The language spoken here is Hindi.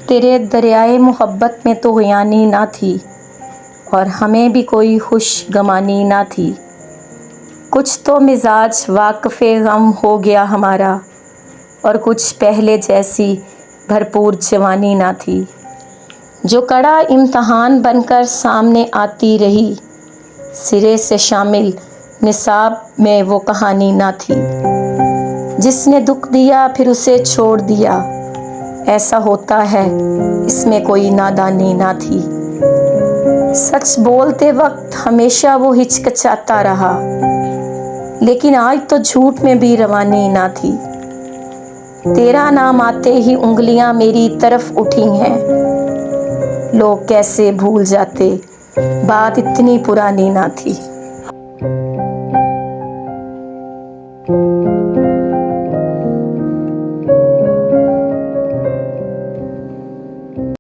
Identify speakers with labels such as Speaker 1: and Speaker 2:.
Speaker 1: तेरे दरियाए मोहब्बत में तो हुयानी ना थी और हमें भी कोई खुश गमानी ना थी। कुछ तो मिजाज वाक़फ़े गम हो गया हमारा और कुछ पहले जैसी भरपूर जवानी ना थी। जो कड़ा इम्तहान बनकर सामने आती रही, सिरे से शामिल निसाब में वो कहानी ना थी। जिसने दुख दिया फिर उसे छोड़ दिया, ऐसा होता है इसमें कोई नादानी ना थी। सच बोलते वक्त हमेशा वो हिचकिचाता रहा, लेकिन आज तो झूठ में भी रवानी ना थी। तेरा नाम आते ही उंगलियां मेरी तरफ उठी हैं, लोग कैसे भूल जाते, बात इतनी पुरानी ना थी।